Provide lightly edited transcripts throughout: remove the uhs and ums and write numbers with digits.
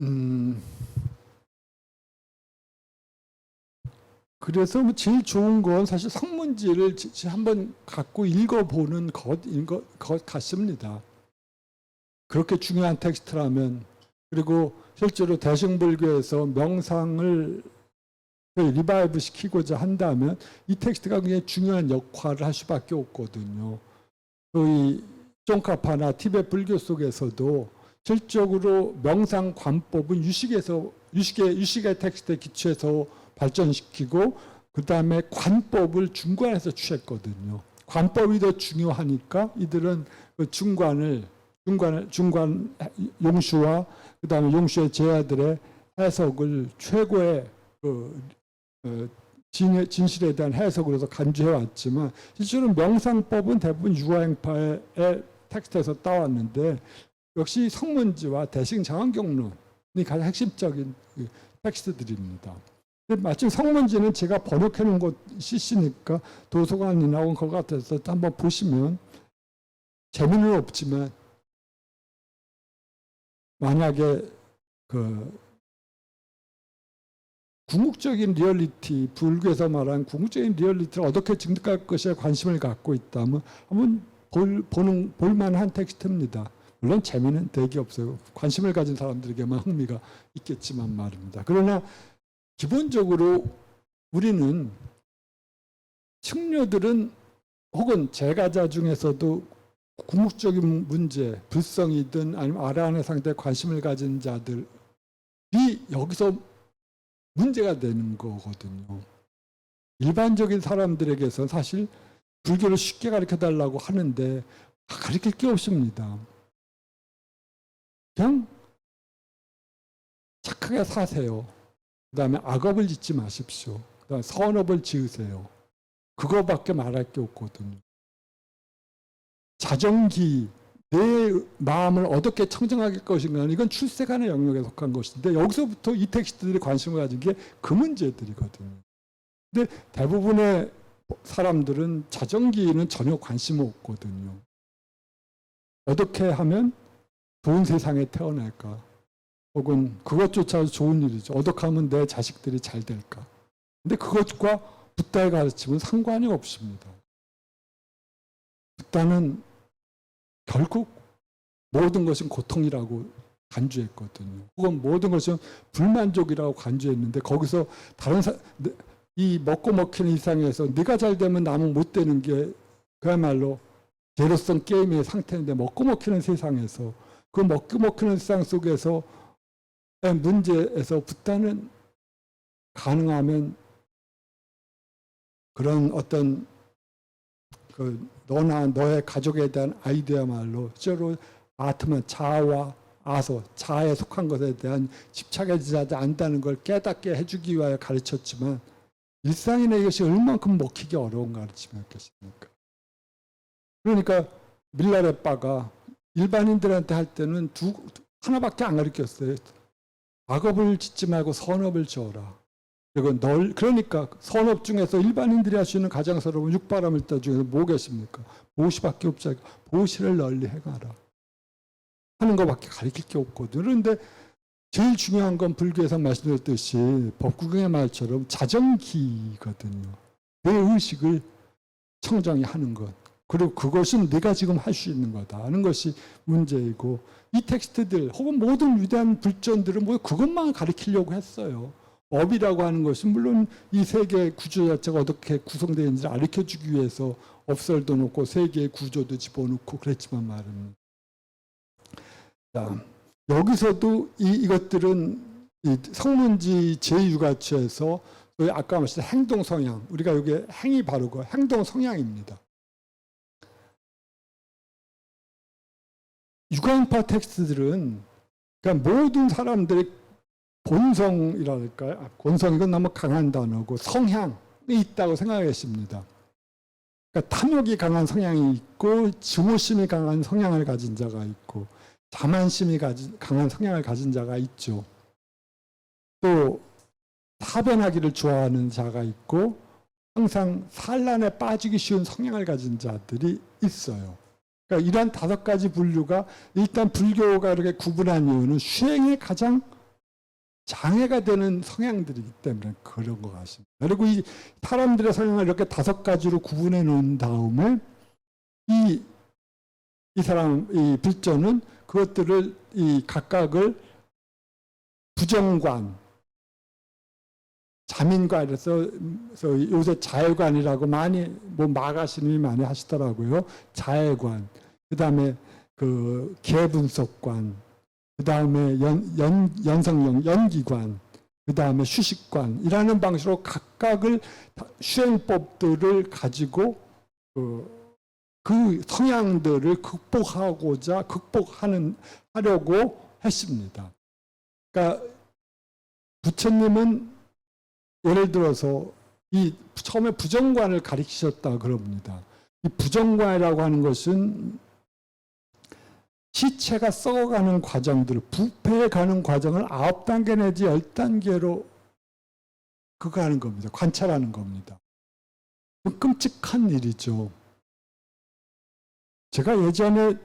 음, 그래서 뭐 제일 좋은 건 사실 성문지를 한번 갖고 읽어보는 것 같습니다. 그렇게 중요한 텍스트라면. 그리고 실제로 대승불교에서 명상을 리바이브 시키고자 한다면 이 텍스트가 굉장히 중요한 역할을 할 수밖에 없거든요. 이 쫑카파나 티베트 불교 속에서도 실적으로 명상 관법은 유식의 텍스트에 기초해서 발전시키고 그 다음에 관법을 중관에서 취했거든요. 관법이 더 중요하니까 이들은 그 중관 용수와 그 다음에 용수의 제자들의 해석을 최고의 진실에 대한 해석으로서 간주해 왔지만 실제로 명상법은 대부분 유아행파의 텍스트에서 따왔는데 역시 성문지와 대승장엄경론이 가장 핵심적인 텍스트들입니다. 마침 성문지는 제가 번역해 놓은 것이 있으니까 도서관에 나온 것 같아서 한번 보시면 재미는 없지만 만약에 궁극적인 리얼리티, 불교에서 말하는 궁극적인 리얼리티를 어떻게 증득할 것에 관심을 갖고 있다면 한번 볼만한 텍스트입니다. 물론 재미는 되게 없어요. 관심을 가진 사람들에게만 흥미가 있겠지만 말입니다. 그러나 기본적으로 우리는 승려들은 혹은 제가자 중에서도 궁극적인 문제, 불성이든 아니면 아라한의 상태에 관심을 가진 자들이 여기서 문제가 되는 거거든요. 일반적인 사람들에게서 사실 불교를 쉽게 가르쳐달라고 하는데 가르칠 게 없습니다. 그냥 착하게 사세요. 그 다음에 악업을 짓지 마십시오. 그 다음에 선업을 지으세요. 그거밖에 말할 게 없거든요. 자정기, 내 마음을 어떻게 청정할 것인가, 이건 출세간의 영역에 속한 것인데 여기서부터 이 텍스트들이 관심을 가진 게 그 문제들이거든요. 근데 대부분의 사람들은 자정기는 전혀 관심 없거든요. 어떻게 하면 좋은 세상에 태어날까? 혹은 그것조차도 좋은 일이죠. 어떻게 하면 내 자식들이 잘 될까? 근데 그것과 붓다의 가르침은 상관이 없습니다. 붓다는 결국 모든 것은 고통이라고 간주했거든요. 혹은 모든 것은 불만족이라고 간주했는데 거기서 이 먹고 먹히는 이상에서 네가 잘 되면 남은 못 되는 게 그야말로 제로섬 게임의 상태인데 먹고 먹히는 세상에서 그 먹고 먹히는 세상 속에서 문제에서 붓다는 가능하면 그런 어떤 너나 너의 가족에 대한 아이디어야말로 실제로 아트만 자아와 아소, 자아에 속한 것에 대한 집착하지 않다는 걸 깨닫게 해주기 위하여 가르쳤지만 일상인의 이것이 얼만큼 먹히기 어려운 가르침이었겠습니까? 그러니까 밀라레빠가 일반인들한테 할 때는 하나밖에 안 가르쳤어요. 악업을 짓지 말고 선업을 지어라. 그러니까 선업 중에서 일반인들이 할 수 있는 가장 서러운 육바람을 따 중에서 뭐겠습니까? 보시밖에 없지. 보시를 널리 행하라 하는 것밖에 가르칠 게 없거든요. 그런데 제일 중요한 건 불교에서 말씀드렸듯이 법구경의 말처럼 자정기거든요. 내 의식을 청정히 하는 것. 그리고 그것은 네가 지금 할 수 있는 거다 하는 것이 문제이고, 이 텍스트들 혹은 모든 위대한 불전들은 뭐 그것만 가르치려고 했어요. 업이라고 하는 것은 물론 이 세계의 구조 자체가 어떻게 구성되어 있는지 가르쳐주기 위해서 업설도 놓고 세계의 구조도 집어넣고 그랬지만 말입니다. 자, 여기서도 이것들은 이 성문지 제6가치에서 아까 말씀드린 행동 성향, 우리가 여기 행이 바르고 행동 성향입니다. 유가인파 텍스트들은 그러니까 모든 사람들의 본성이랄까요? 본성 이건 너무 강한 단어고 성향이 있다고 생각했습니다. 그러니까 탐욕이 강한 성향이 있고 증오심이 강한 성향을 가진 자가 있고 자만심이 강한 성향을 가진 자가 있죠. 또 사변하기를 좋아하는 자가 있고 항상 산란에 빠지기 쉬운 성향을 가진 자들이 있어요. 그러니까 이러한 5가지 분류가 일단 불교가 이렇게 구분한 이유는 수행에 가장 장애가 되는 성향들이기 때문에 그런 것 같습니다. 그리고 이 사람들의 성향을 이렇게 5가지로 구분해 놓은 다음에 이 빌조는 그것들을 각각을 부정관, 자민관에서 요새 자해관이라고 많이 마가시님이 많이 하시더라고요. 자해관, 그 다음에 그 개분석관, 그 다음에 연성령 연기관, 그 다음에 휴식관이라는 방식으로 각각을 수행법들을 가지고 그 성향들을 하려고 했습니다. 그러니까 부처님은 예를 들어서 처음에 부정관을 가리키셨다 그럽니다. 이 부정관이라고 하는 것은 시체가 썩어가는 과정들, 부패해가는 과정을 9단계 내지 10단계로 그거 하는 겁니다. 관찰하는 겁니다. 끔찍한 일이죠. 제가 예전에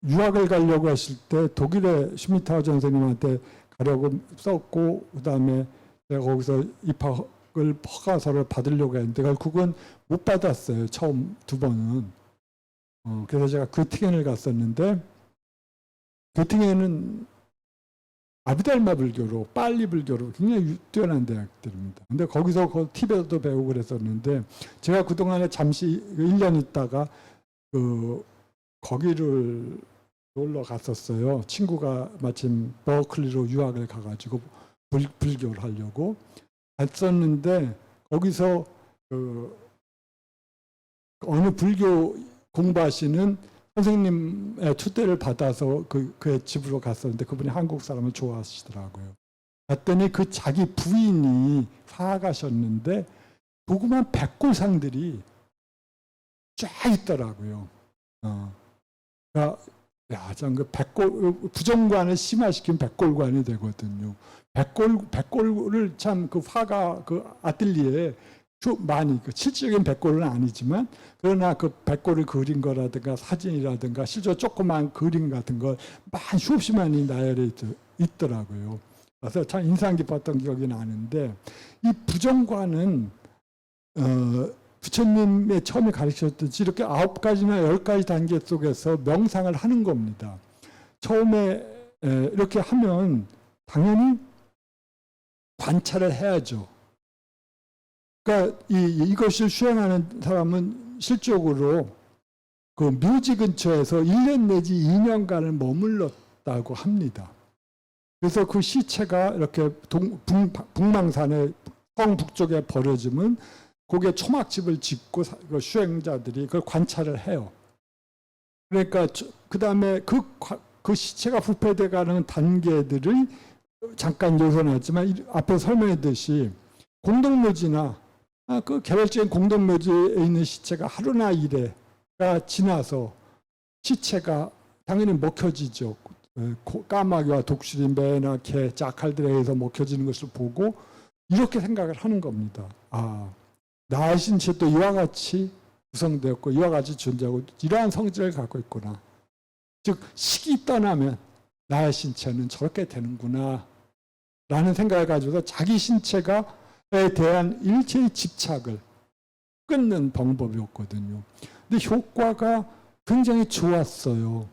유학을 가려고 했을 때 독일의 슈미타우 선생님한테 가려고 썼고, 그 다음에 제가 거기서 입학을 허가서를 받으려고 했는데 결국은 못 받았어요. 처음 2번은. 그래서 제가 göttingen을 갔었는데, göttingen은 아비달마 불교로, 빨리 불교로 굉장히 뛰어난 대학들입니다. 근데 거기서 티베트도 배우고 그랬었는데, 제가 그동안에 잠시 1년 있다가 거기를 놀러 갔었어요. 친구가 마침 버클리로 유학을 가가지고 불교를 하려고 갔었는데, 거기서 어느 불교 공부하시는 선생님의 초대를 받아서 그의 집으로 갔었는데, 그분이 한국 사람을 좋아하시더라고요. 갔더니 그 자기 부인이 사가셨는데 조그만 백골상들이 쫙 있더라고요. 그러니까 참 그 부정관을 심화시킨 백골관이 되거든요. 백골을 참 그 화가 그 아틀리에에 많이 실질적인 백골은 아니지만, 그러나 그 백골을 그린 거라든가 사진이라든가 실제 조그만 그림 같은 걸 수없이 많이 나열해 있더라고요. 그래서 참 인상 깊었던 기억이 나는데, 이 부정관은 부처님의 처음에 가르치셨듯이 이렇게 9가지나 10가지 단계 속에서 명상을 하는 겁니다. 처음에 이렇게 하면 당연히 관찰을 해야죠. 그러니까 이것을 수행하는 사람은 실적으로 그 묘지 근처에서 1년 내지 2년간을 머물렀다고 합니다. 그래서 그 시체가 이렇게 북망산의 성북쪽에 버려지면 거기에 초막집을 짓고 수행자들이 그걸 관찰을 해요. 그러니까 그 다음에 그 시체가 부패돼가는 단계들을 잠깐 요선했지만 앞에 설명했듯이 공동묘지나 그 개별적인 공동묘지에 있는 시체가 하루나 이래가 지나서 시체가 당연히 먹혀지죠. 까마귀와 독수리, 매나 개, 자칼들에 의해서 먹혀지는 것을 보고 이렇게 생각을 하는 겁니다. 나의 신체도 이와 같이 구성되었고 이와 같이 존재하고 이러한 성질을 갖고 있구나. 즉 식이 떠나면 나의 신체는 저렇게 되는구나 라는 생각을 가지고서 자기 신체에 대한 일체의 집착을 끊는 방법이었거든요. 근데 효과가 굉장히 좋았어요.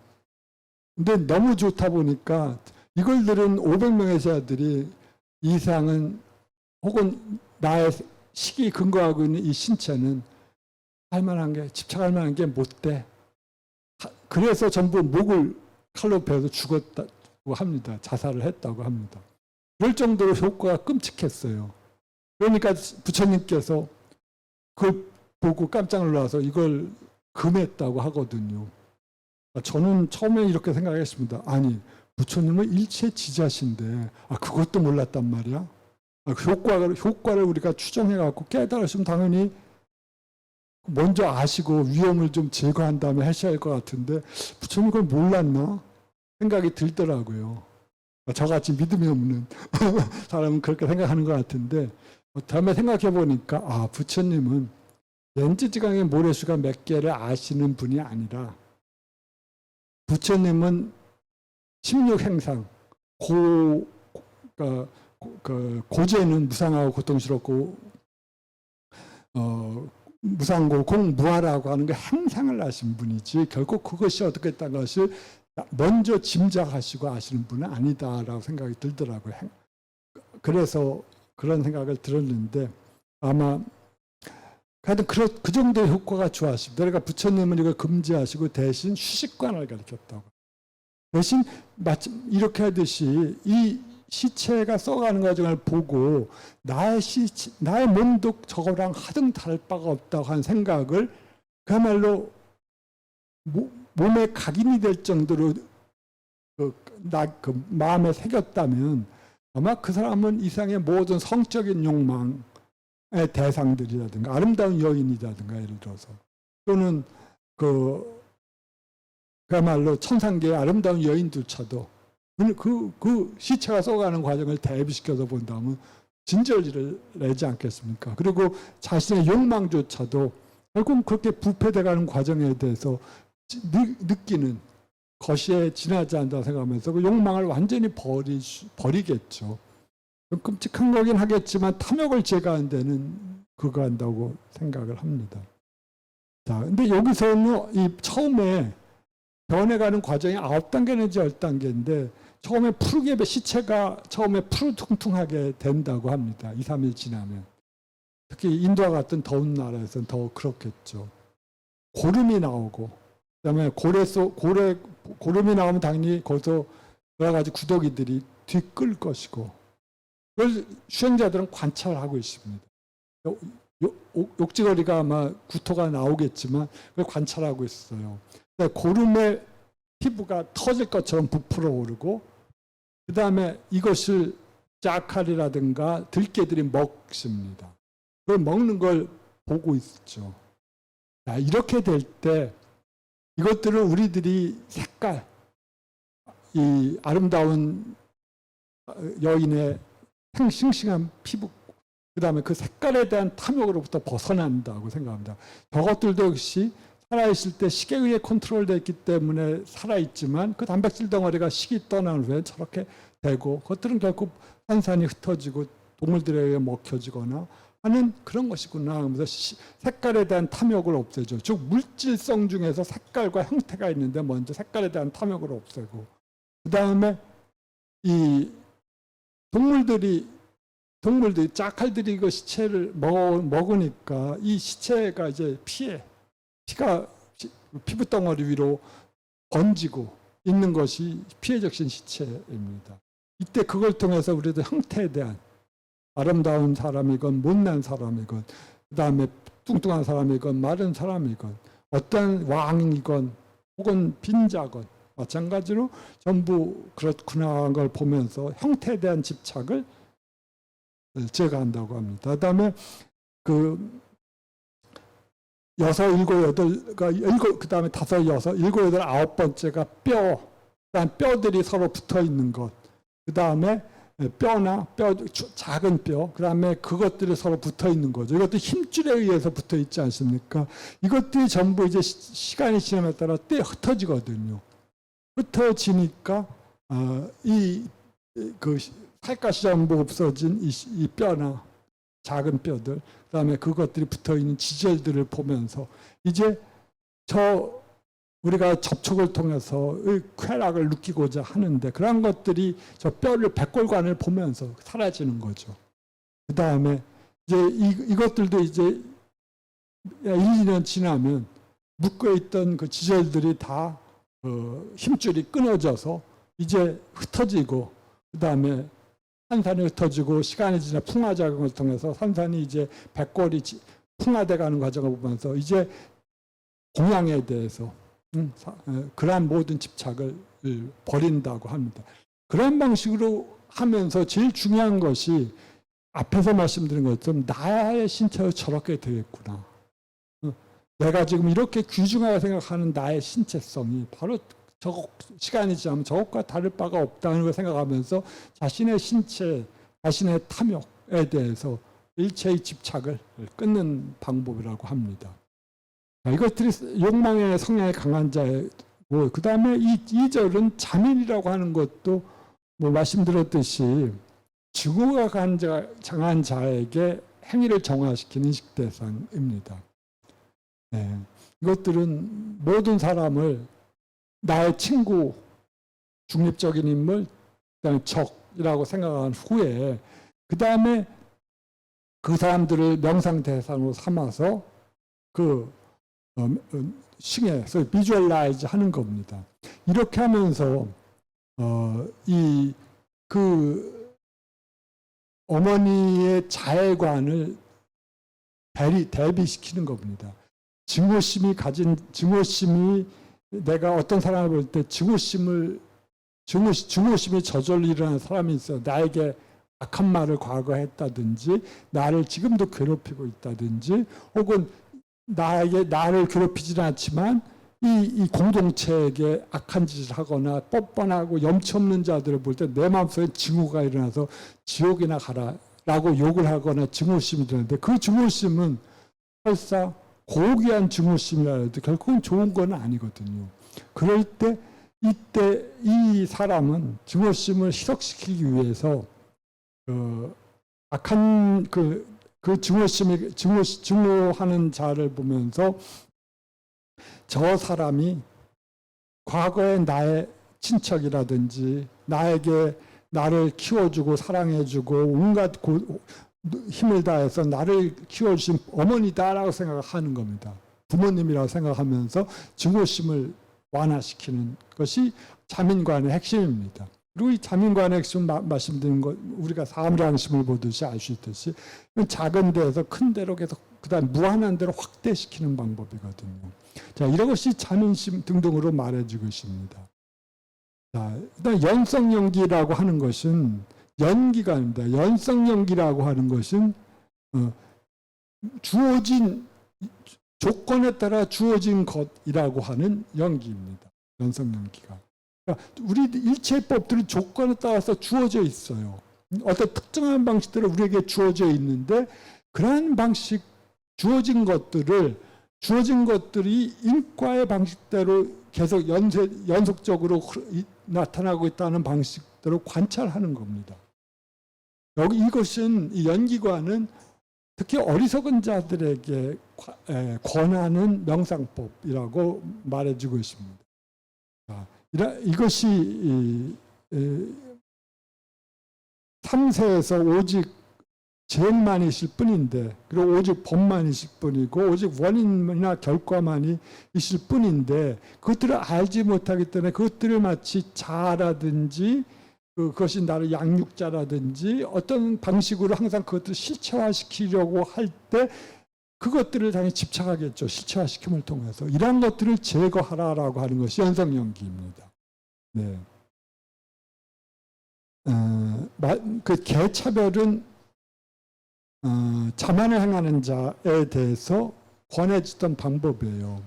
근데 너무 좋다 보니까 이걸 들은 500명의 제자들이 이상은 혹은 나의 식이 근거하고 있는 이 신체는 집착할 만한 게 못 돼. 그래서 전부 목을 칼로 베어서 죽었다고 합니다. 자살을 했다고 합니다. 그럴 정도로 효과가 끔찍했어요. 그러니까 부처님께서 그걸 보고 깜짝 놀라서 이걸 금했다고 하거든요. 저는 처음에 이렇게 생각했습니다. 아니, 부처님은 일체지자신데 그것도 몰랐단 말이야. 효과를 우리가 추정해갖고 깨달으시면 당연히 먼저 아시고 위험을 좀 제거한 다음에 하셔야 할 것 같은데 부처님 그걸 몰랐나? 생각이 들더라고요. 저같이 믿음이 없는 사람은 그렇게 생각하는 것 같은데 다음에 생각해 보니까 부처님은 렌즈지강의 모래수가 몇 개를 아시는 분이 아니라 부처님은 16행상 그러니까 그 고제는 무상하고 고통스럽고 무상고 공무하라고 하는 게 행상을 하신 분이지 결국 그것이 어떻게 했다는 것을 먼저 짐작하시고 아시는 분은 아니다라고 생각이 들더라고요. 그래서 그런 생각을 들었는데 아마 하여튼 그 정도의 효과가 좋았습니다. 그러니까 부처님은 이걸 금지하시고 대신 휴식관을 가르쳤다고. 대신 마침 이렇게 하듯이 이 시체가 써가는 과정을 보고 나의 몸도 저거랑 하등 다를 바가 없다고 하는 생각을 그야말로 몸에 각인이 될 정도로 그 마음에 새겼다면 아마 그 사람은 이상의 모든 성적인 욕망의 대상들이라든가 아름다운 여인이라든가 예를 들어서 또는 그야말로 천상계의 아름다운 여인조차도 그 시체가 써가는 과정을 대비시켜서 본다면 진절리를 내지 않겠습니까? 그리고 자신의 욕망조차도 결국 그렇게 부패돼가는 과정에 대해서 느끼는 것이 지나지 않는다 생각하면서 그 욕망을 완전히 버리겠죠. 끔찍한 거긴 하겠지만 탐욕을 제거하는 데는 그거 한다고 생각을 합니다. 자, 근데 여기서는 이 처음에 변해가는 과정이 9단계 내지 10단계인데 처음에 푸르게 시체가 처음에 푸르퉁퉁하게 된다고 합니다. 2, 3일 지나면. 특히 인도와 같은 더운 나라에서는 더 그렇겠죠. 고름이 나오고 그다음에 고름이 나오면 당연히 거기서 여러 가지 구더기들이 뒤끌 것이고 그걸 수행자들은 관찰하고 있습니다. 욕지거리가 아마 구토가 나오겠지만 그걸 관찰하고 있어요. 고름의 피부가 터질 것처럼 부풀어 오르고 그 다음에 이것을 자칼이라든가 들개들이 먹습니다. 그걸 먹는 걸 보고 있죠. 자, 이렇게 될 때 이것들은 우리들이 색깔, 이 아름다운 여인의 싱싱한 피부, 그 다음에 그 색깔에 대한 탐욕으로부터 벗어난다고 생각합니다. 저것들도 역시 살아있을 때 식에 의해 컨트롤되어 있기 때문에 살아있지만 그 단백질 덩어리가 식이 떠난 후에 저렇게 되고 그것들은 결국 산산이 흩어지고 동물들에 의해 먹혀지거나 하는 그런 것이구나 하면서 색깔에 대한 탐욕을 없애죠. 즉 물질성 중에서 색깔과 형태가 있는데 먼저 색깔에 대한 탐욕을 없애고 그 다음에 이 동물들이 자칼들이 그 시체를 먹으니까 이 시체가 이제 피가 피부 덩어리 위로 번지고 있는 것이 피해 적신 시체입니다. 이때 그걸 통해서 우리도 형태에 대한 아름다운 사람이건 못난 사람이건 그 다음에 뚱뚱한 사람이건 마른 사람이건 어떤 왕이건 혹은 빈자건 마찬가지로 전부 그렇구나 하는 걸 보면서 형태에 대한 집착을 제거한다고 합니다. 그 다음에 여섯, 일곱, 여덟가 그 다음에 다섯, 여섯, 일곱, 여덟, 아홉 번째가 뼈, 그다음 뼈들이 서로 붙어 있는 것, 그 다음에 뼈나 작은 뼈, 그 다음에 그것들이 서로 붙어 있는 거죠. 이것도 힘줄에 의해서 붙어 있지 않습니까? 이것들이 전부 이제 시간이 지남에 따라 흩어지거든요. 흩어지니까 그 살갗이 전부 없어진 이 뼈나 작은 뼈들, 그 다음에 그것들이 붙어 있는 지절들을 보면서 이제 우리가 접촉을 통해서 쾌락을 느끼고자 하는데 그런 것들이 저 뼈를 백골관을 보면서 사라지는 거죠. 그 다음에 이제 이것들도 이제 1, 2년 지나면 묶어있던 그 지절들이 다 힘줄이 끊어져서 이제 흩어지고 그 다음에 산산이 흩어지고 시간이 지나 풍화작용을 통해서 산산이 이제 백골이 풍화돼 가는 과정을 보면서 이제 공양에 대해서 그러한 모든 집착을 버린다고 합니다. 그런 방식으로 하면서 제일 중요한 것이 앞에서 말씀드린 것처럼 나의 신체가 저렇게 되겠구나. 내가 지금 이렇게 귀중하게 생각하는 나의 신체성이 바로 시간이 지나면 저것과 다를 바가 없다는 걸 생각하면서 자신의 신체, 자신의 탐욕에 대해서 일체의 집착을 끊는 방법이라고 합니다. 이것들이 욕망의 성향이 강한 자이고 그 다음에 이 2절은 자민이라고 하는 것도 뭐 말씀드렸듯이 증오가 강한 자에게 행위를 정화시키는 식대상입니다. 네. 이것들은 모든 사람을 나의 친구, 중립적인 인물, 그다음에 적이라고 생각한 후에 그 다음에 그 사람들을 명상 대상으로 삼아서 그 싱해서 비주얼라이즈 하는 겁니다. 이렇게 하면서 그 어머니의 자애관을 대비시키는 겁니다. 증오심이 내가 어떤 사람을 볼 때 증오심이 저절로 일어나는 사람이 있어요. 나에게 악한 말을 과거에 했다든지 나를 지금도 괴롭히고 있다든지 혹은 나를 괴롭히지는 않지만 이 공동체에게 악한 짓을 하거나 뻔뻔하고 염치 없는 자들을 볼 때 내 마음속에 증오가 일어나서 지옥이나 가라라고 욕을 하거나 증오심이 드는데 그 증오심은 설사 고귀한 증오심이라 해도 결국은 좋은 건 아니거든요. 그럴 때 이때 이 사람은 증오심을 희석시키기 위해서 악한 그 증오하는 자를 보면서 저 사람이 과거에 나의 친척이라든지 나를 키워주고 사랑해주고 온갖 힘을 다해서 나를 키워주신 어머니다라고 생각하는 겁니다. 부모님이라고 생각하면서 증오심을 완화시키는 것이 자민관의 핵심입니다. 그리고 이 자민관의 핵심 말씀드린 것 우리가 사물양심을 보듯이 알 수 있듯이 작은 데에서 큰 데로 계속 그다음 무한한 데로 확대시키는 방법이거든요. 자, 이런 것이 자민심 등등으로 말해주고 있습니다. 자, 일단 연성연기라고 하는 것은 연기가 아닙니다. 연성연기라고 하는 것은 주어진 조건에 따라 주어진 것이라고 하는 연기입니다. 연성연기가. 그러니까 우리 일체의 법들은 조건에 따라서 주어져 있어요. 어떤 특정한 방식대로 우리에게 주어져 있는데 그러한 방식 주어진 것들이 인과의 방식대로 계속 연속적으로 나타나고 있다는 방식대로 관찰하는 겁니다. 이것은 이 연기관은 특히 어리석은 자들에게 권하는 명상법이라고 말해주고 있습니다. 이것이 3세에서 오직 죄만이실 뿐인데 그리고 오직 법만이실 뿐이고 오직 원인이나 결과만이 있을 뿐인데 그것들을 알지 못하기 때문에 그것들을 마치 자라든지 그것이 나를 양육자라든지 어떤 방식으로 항상 그것들을 실체화시키려고 할 때 그것들을 당연히 집착하겠죠. 실체화시킴을 통해서. 이러한 것들을 제거하라라고 하는 것이 연성연기입니다. 네. 그 계차별은 자만을 행하는 자에 대해서 권해주던 방법이에요.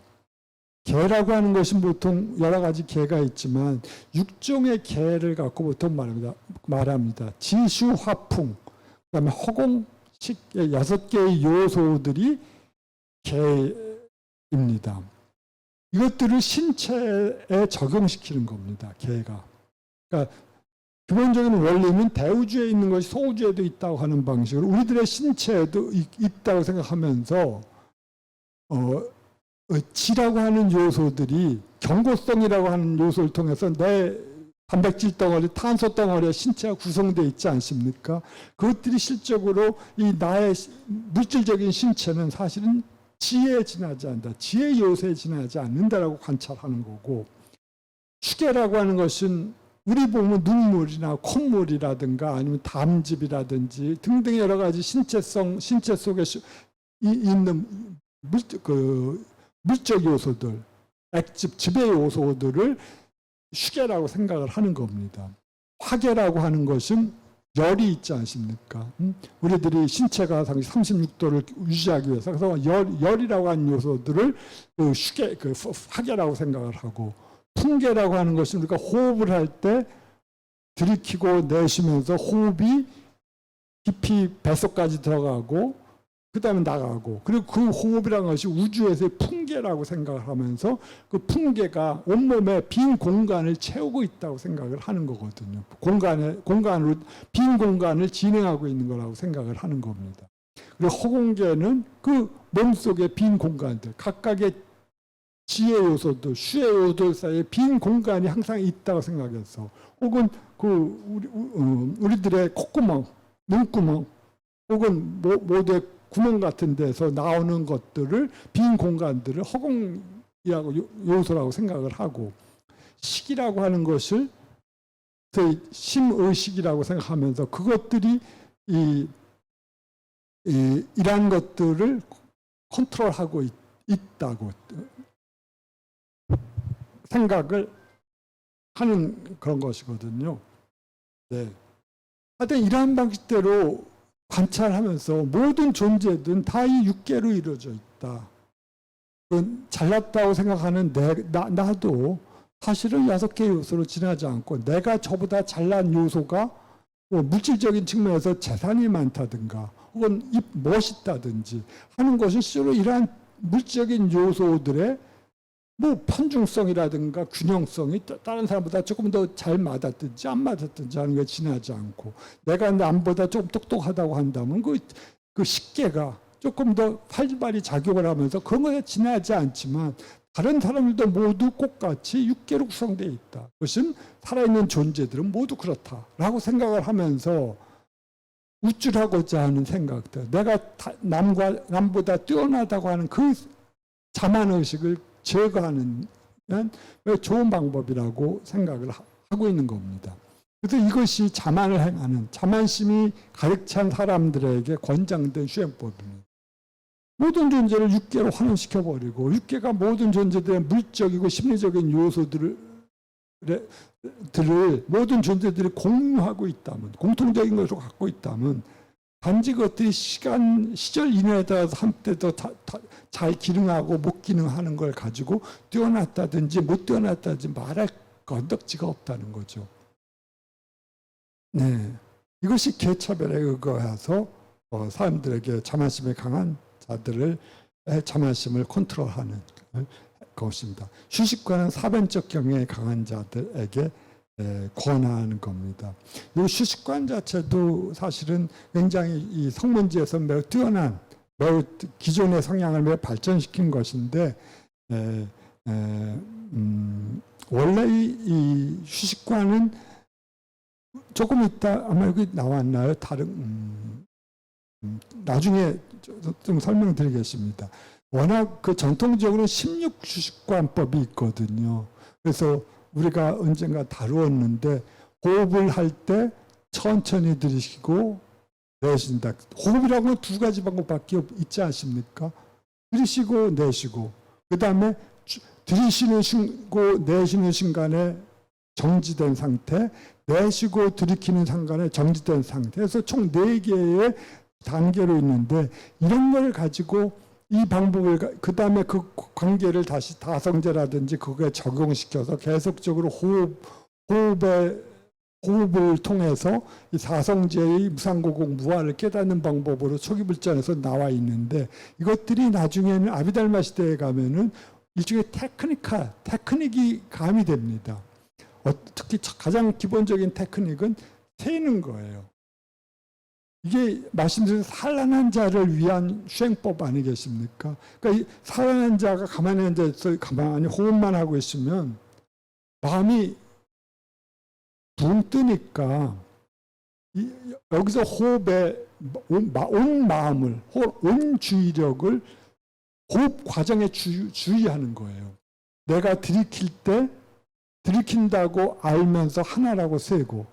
계라고 하는 것은 보통 여러 가지 계가 있지만 6종의 계를 갖고 보통 말합니다. 지수, 화풍, 그다음에 허공식 6개의 요소들이 계입니다. 이것들을 신체에 적용시키는 겁니다. 계가. 그러니까 기본적인 원리는 대우주에 있는 것이 소우주에도 있다고 하는 방식으로 우리들의 신체에도 있다고 생각하면서 지라고 하는 요소들이 경고성이라고 하는 요소를 통해서 내 단백질 덩어리, 탄소 덩어리의 신체가 구성되어 있지 않습니까? 그것들이 실적으로 이 나의 물질적인 신체는 사실은 지에 지나지 않는다. 지의 요소에 지나지 않는다라고 관찰하는 거고 추계라고 하는 것은 우리 보면 눈물이나 콧물이라든가 아니면 담즙이라든지 등등 여러 가지 신체 속에 있는 물적 요소들, 액즙, 지배 요소들을 휴계라고 생각을 하는 겁니다. 화계라고 하는 것은 열이 있지 않습니까? 우리들이 신체가 36도를 유지하기 위해서 그래서 열이라고 하는 요소들을 화계라고 생각을 하고 풍계라고 하는 것은 우리가 호흡을 할 때 들이키고 내쉬면서 호흡이 깊이 뱃속까지 들어가고 그다음에 나가고, 그리고 그 호흡이라는 것이 우주에서의 풍계라고 생각을 하면서 그 풍계가 온몸에 빈 공간을 채우고 있다고 생각을 하는 거거든요. 공간으로 빈 공간을 진행하고 있는 거라고 생각을 하는 겁니다. 그리고 허공계는 그 몸속의 빈 공간들, 각각의 지혜 요소들, 수혜 요소들 사이에 빈 공간이 항상 있다고 생각해서, 혹은 우리들의 콧구멍, 눈구멍, 혹은 모두의 구멍 같은 데서 나오는 것들을, 빈 공간들을 허공이라고 요소라고 생각을 하고, 식이라고 하는 것을 심의식이라고 생각하면서 그것들이 이러한 것들을 컨트롤하고 있다고 생각을 하는 그런 것이거든요. 네. 하여튼 이러한 방식대로 관찰하면서 모든 존재들은 다 이 육계로 이루어져 있다. 잘났다고 생각하는 나도 사실은 6개 요소로 지나지 않고, 내가 저보다 잘난 요소가 뭐 물질적인 측면에서 재산이 많다든가 혹은 멋있다든지 하는 것은 실제로 이러한 물질적인 요소들의 뭐 편중성이라든가 균형성이 다른 사람보다 조금 더 잘 맞았든지 안 맞았든지 하는 게 지나지 않고, 내가 남보다 조금 똑똑하다고 한다면 그 식계가 조금 더 활발히 작용을 하면서 그런 것에 지나지 않지만, 다른 사람들도 모두 똑같이 육계로 구성되어 있다. 그것은 살아있는 존재들은 모두 그렇다라고 생각을 하면서 우쭐하고자 하는 생각들, 내가 남보다 뛰어나다고 하는 그 자만의식을 제거하는 좋은 방법이라고 생각을 하고 있는 겁니다. 그래서 이것이 자만을 행하는, 자만심이 가득 찬 사람들에게 권장된 수행법입니다. 모든 존재를 육계로 환원시켜버리고, 육계가 모든 존재들의 물적이고 심리적인 요소들을 모든 존재들이 공유하고 있다면, 공통적인 것을 갖고 있다면, 단지 그것들이 시절 이내에 따라서 한때 더 잘 기능하고 못 기능하는 걸 가지고 뛰어났다든지 못 뛰어났다든지 말할 건덕지가 없다는 거죠. 네, 이것이 계차별에 의거해서 사람들에게 자만심이 강한 자들을 자만심을 컨트롤하는 것입니다. 휴식과는 사변적 경향이 강한 자들에게 권하는 겁니다. 이 휴식관 자체도 사실은 굉장히 이 성문지에서 매우 뛰어난, 매우 기존의 성향을 매우 발전시킨 것인데, 원래 이 휴식관은 조금 이따 아마 여기 나왔나요? 나중에 좀 설명드리겠습니다. 워낙 그 전통적으로 16휴식관법이 있거든요. 그래서 우리가 언젠가 다루었는데, 호흡을 할 때 천천히 들이쉬고 내쉰다. 호흡이라고는 2가지 방법밖에 있지 않습니까? 들이쉬고 내쉬고, 그 다음에 들이쉬는 쉬고 내쉬는 순간에 정지된 상태, 내쉬고 들이키는 순간에 정지된 상태에서 총 4개의 단계로 있는데, 이런 걸 가지고 이 방법을, 그 다음에 그 관계를 다시 다성제라든지 그거에 적용시켜서 계속적으로 호흡을 통해서 이 사성제의 무상고공 무아를 깨닫는 방법으로 초기불전에서 나와 있는데, 이것들이 나중에는 아비달마 시대에 가면은 일종의 테크닉이 가미됩니다. 특히 가장 기본적인 테크닉은 세는 거예요. 이게 말씀드린 산란한 자를 위한 수행법 아니겠습니까? 그러니까 이 산란한 자가 가만히 앉아서 가만히 호흡만 하고 있으면 마음이 붕 뜨니까, 여기서 호흡에 온 마음을, 온 주의력을 호흡 과정에 주의하는 거예요. 내가 들이킬 때 들이킨다고 알면서 하나라고 세고,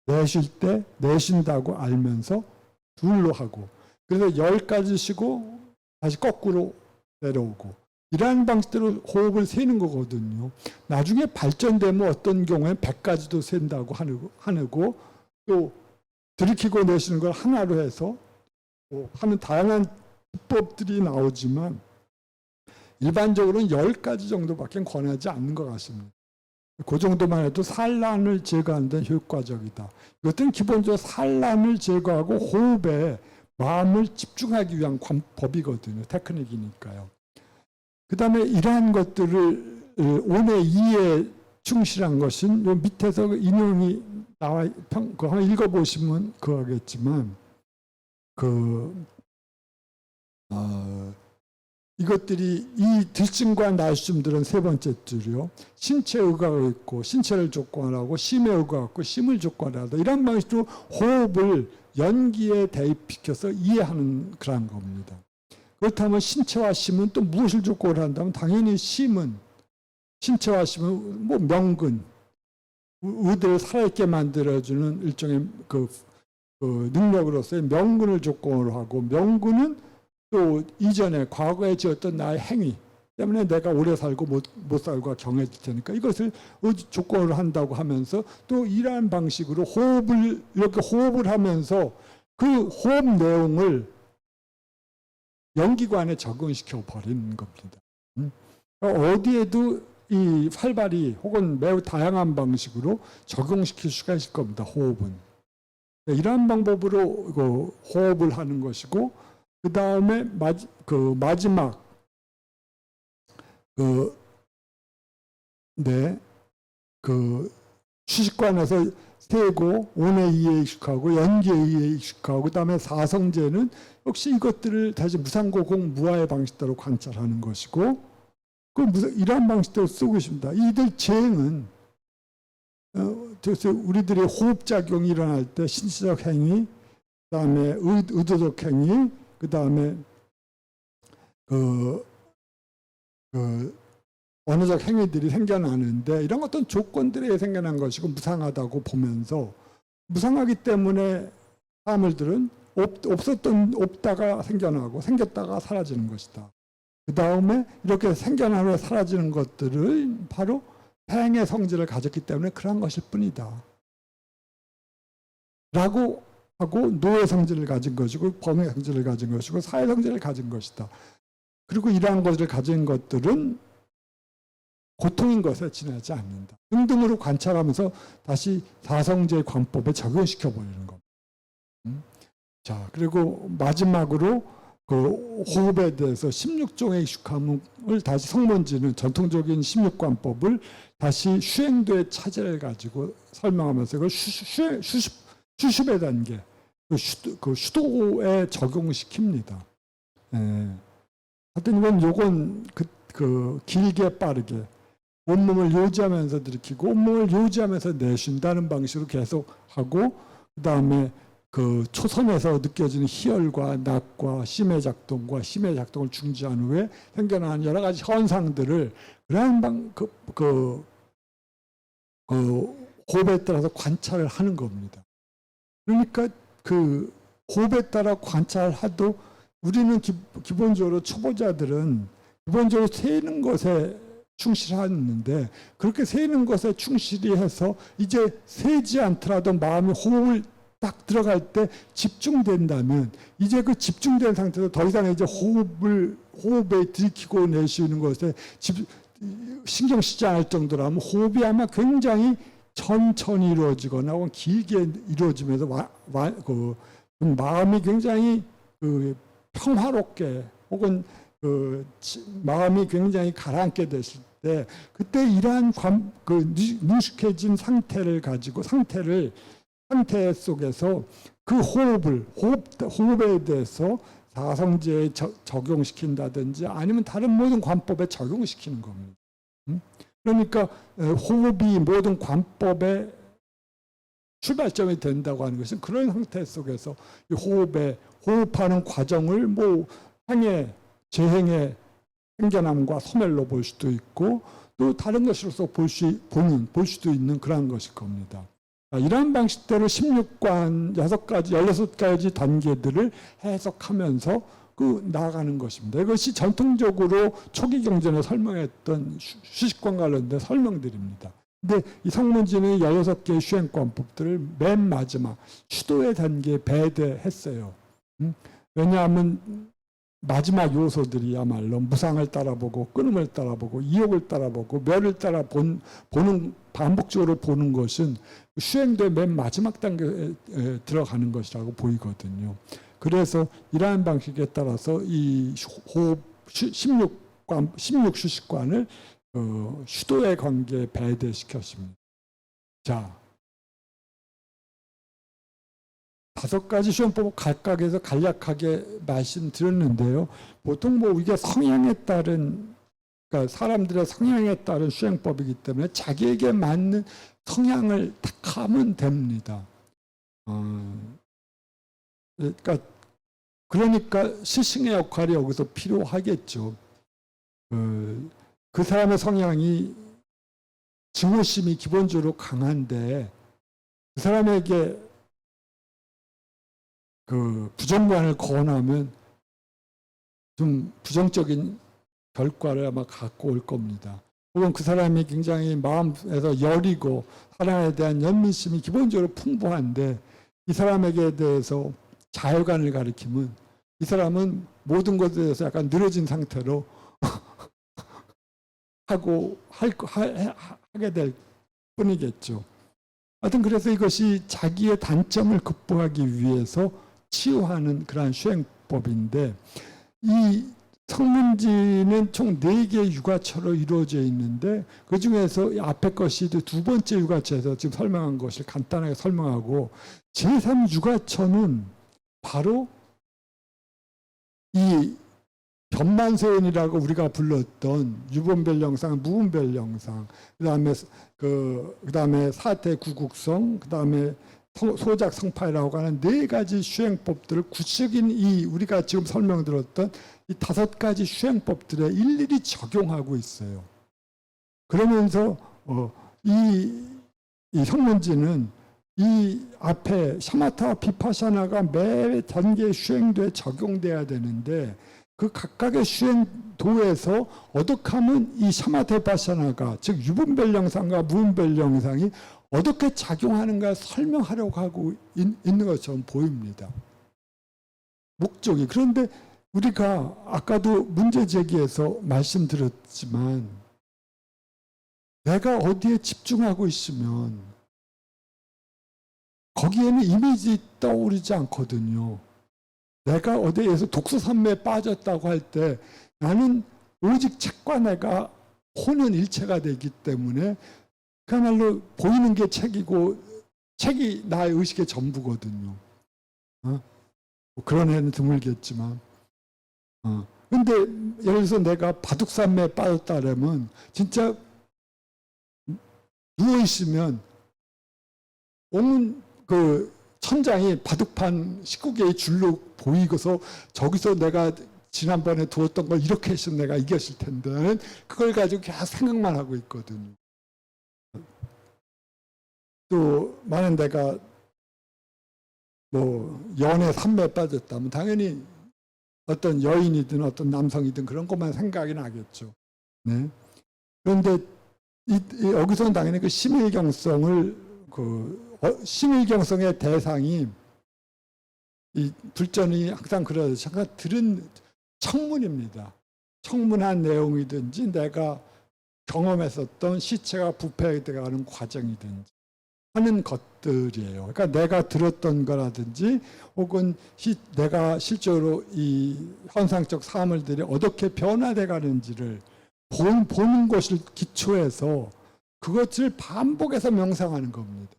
내쉴 때 내쉰다고 알면서 둘로 하고, 그래서 10가지 쉬고 다시 거꾸로 내려오고, 이러한 방식대로 호흡을 세는 거거든요. 나중에 발전되면 어떤 경우에 100가지도 센다고 하고, 또 들이키고 내쉬는 걸 하나로 해서 하는 다양한 기법들이 나오지만, 일반적으로는 10가지 정도밖에 권하지 않는 것 같습니다. 그 정도만 해도 산란을 제거하는 데 효과적이다. 이것은 기본적으로 산란을 제거하고 호흡에 마음을 집중하기 위한 관법이거든요. 테크닉이니까요. 그 다음에 이러한 것들을 5의 2에 충실한 것은 요 밑에서 인용이 나와 그거 한번 읽어보시면 그거겠지만 이것들이 이 들짐과 날숨들은 세 번째 줄이요. 신체 의가가 있고 신체를 조건하고 심의 의가가 있고 심을 조건하다. 이런 방식으로 호흡을 연기에 대입시켜서 이해하는 그런 겁니다. 그렇다면 신체와 심은 또 무엇을 조건을 한다면 당연히 심은 신체와 심은 뭐 명근 의대를 살아있게 만들어주는 일종의 그 능력으로서의 명근을 조건으로 하고 명근은 또 이전에 과거에 지었던 나의 행위 때문에 내가 오래 살고 못 살고가 정해질 테니까 이것을 조건으로 한다고 하면서 또 이러한 방식으로 호흡을 이렇게 호흡을 하면서 그 호흡 내용을 연기관에 적응시켜 버리는 겁니다. 어디에도 이 활발히 혹은 매우 다양한 방식으로 적용시킬 수가 있을 겁니다. 호흡은 이러한 방법으로 호흡을 하는 것이고 그 다음에 마지막 휴식관에서 세고 온의 이에 익숙하고 연기의 이에 익숙하고 그 다음에 사성제는 역시 이것들을 다시 무상고공 무아의 방식대로 관찰하는 것이고 이러한 방식대로 쓰고 있습니다. 이들 재행은 우리들의 호흡작용이 일어날 때 신체적 행위, 그 다음에 의도적 행위, 그 다음에 언어적 행위들이 생겨나는데 이런 어떤 조건들에 생겨난 것이고 무상하다고 보면서 무상하기 때문에 사물들은 없다가 생겨나고 생겼다가 사라지는 것이다. 그 다음에 이렇게 생겨난 후에 사라지는 것들을 바로 행의 성질을 가졌기 때문에 그러한 것일 뿐이다. 라고 하고 노의 성질을 가진 것이고 범의 성질을 가진 것이고 사의 성질을 가진 것이다. 그리고 이러한 것을 가진 것들은 고통인 것에 지나지 않는다. 등등으로 관찰하면서 다시 사성제 관법에 적용시켜 버리는 겁니다. 자, 그리고 마지막으로 그 호흡에 대해서 16종의 익숙함을 다시 성문지는 전통적인 16관법을 다시 슈행도의 차제를 가지고 설명하면서 그 수습의 단계, 그 수도에 적용시킵니다. 하여튼 요건 길게 빠르게 온몸을 요지하면서 들이키고 온몸을 요지하면서 내쉰다는 방식으로 계속 하고 그 다음에 그 초선에서 느껴지는 희열과 낙과 심의 작동과 심의 작동을 중지한 후에 생겨나는 여러 가지 현상들을 그러한 호흡에 따라서 관찰을 하는 겁니다. 그러니까 그 호흡에 따라 관찰하도 우리는 기본적으로 초보자들은 기본적으로 세는 것에 충실하는데 그렇게 세는 것에 충실히 해서 이제 세지 않더라도 마음이 호흡을 딱 들어갈 때 집중된다면 이제 그 집중된 상태에서 더 이상 이제 호흡에 들이키고 내쉬는 것에 신경 쓰지 않을 정도라면 호흡이 아마 굉장히 천천히 이루어지거나 혹은 길게 이루어지면서 마음이 굉장히 평화롭게 혹은 마음이 굉장히 가라앉게 됐을 때 그때 이러한 능숙해진 상태를 가지고 상태 속에서 그 호흡에 대해서 사성제에 적용시킨다든지 아니면 다른 모든 관법에 적용시키는 겁니다. 그러니까 호흡이 모든 관법의 출발점이 된다고 하는 것은 그런 상태 속에서 이 호흡하는 과정을 행의, 재행의 생겨남과 소멸로 볼 수도 있고 또 다른 것으로서 볼 수도 있는 그런 것일 겁니다. 이러한 방식대로 16관 16가지 단계들을 해석하면서 나아가는 것입니다. 이것이 전통적으로 초기 경전에 설명했던 휴식관 관련된 설명들입니다. 근데 이 성문지는 16개의 수행관법들을 맨 마지막 수도의 단계에 배대했어요. 왜냐하면 마지막 요소들이야말로 무상을 따라보고 끊음을 따라보고 이욕을 따라보고 멸을 보는 반복적으로 보는 것은 수행도의 맨 마지막 단계에 들어가는 것이라고 보이거든요. 그래서 이러한 방식에 따라서 이 호흡 16 휴식관을 수도의 관계에 배대시켰습니다. 자, 5가지 수행법을 각각에서 간략하게 말씀드렸는데요. 보통 뭐 이게 성향에 따른, 그러니까 사람들의 성향에 따른 수행법이기 때문에 자기에게 맞는 성향을 택하면 됩니다. 그러니까 스승의 역할이 여기서 필요하겠죠. 그 사람의 성향이 증오심이 기본적으로 강한데 그 사람에게 그 부정관을 거론하면 좀 부정적인 결과를 아마 갖고 올 겁니다. 혹은 그 사람이 굉장히 마음에서 여리고 사랑에 대한 연민심이 기본적으로 풍부한데 이 사람에게 대해서 자유관을 가리키면 이 사람은 모든 것에 대해서 약간 늘어진 상태로 하게 될 뿐이겠죠. 하여튼 그래서 이것이 자기의 단점을 극복하기 위해서 치유하는 그러한 수행법인데 이 성문지는 총 4개의 육아처로 이루어져 있는데 그 중에서 앞에 것이 2번째 육아처에서 지금 설명한 것을 간단하게 설명하고 제3육아처는 바로 이 변만세운이라고 우리가 불렀던 유분별영상, 무분별영상, 그다음에 사태구국성, 그다음에 소작성파이라고 하는 4가지 수행법들을 구체적인 이 우리가 지금 설명드렸던 이 5가지 수행법들에 일일이 적용하고 있어요. 그러면서 이 성문지는 이 앞에 샤마타와 비파샤나가 매 단계의 수행도에 적용돼야 되는데 그 각각의 수행도에서 어떻게 하면 이 샤마타 비파샤나가 즉 유분별영상과 무분별영상이 어떻게 작용하는가 설명하려고 하고 있는 것처럼 보입니다. 목적이. 그런데 우리가 아까도 문제 제기해서 말씀드렸지만 내가 어디에 집중하고 있으면 거기에는 이미지 떠오르지 않거든요. 내가 어디에서 독서산매에 빠졌다고 할 때 나는 오직 책과 내가 혼은 일체가 되기 때문에 그야말로 보이는 게 책이고 책이 나의 의식의 전부거든요. 뭐 그런 애는 드물겠지만 근데 예를 들어서 내가 바둑산매에 빠졌다라면 진짜 누워있으면 온 그 천장이 바둑판 19개의 줄로 보이고서 저기서 내가 지난번에 두었던 걸 이렇게 했으면 내가 이겼을 텐데 그걸 가지고 계속 생각만 하고 있거든요. 또 만약 내가 뭐 연애 산매에 빠졌다면 당연히 어떤 여인이든 어떤 남성이든 그런 것만 생각이 나겠죠. 네. 그런데 여기서는 당연히 그 심일경성을 심일경성의 대상이 이 불전이 항상 그러죠. 잠깐 들은 청문입니다. 청문한 내용이든지 내가 경험했었던 시체가 부패되어가는 과정이든지 하는 것들이에요. 그러니까 내가 들었던 거라든지 혹은 내가 실제로 이 현상적 사물들이 어떻게 변화돼 가는지를 보는 것을 기초해서 그것을 반복해서 명상하는 겁니다.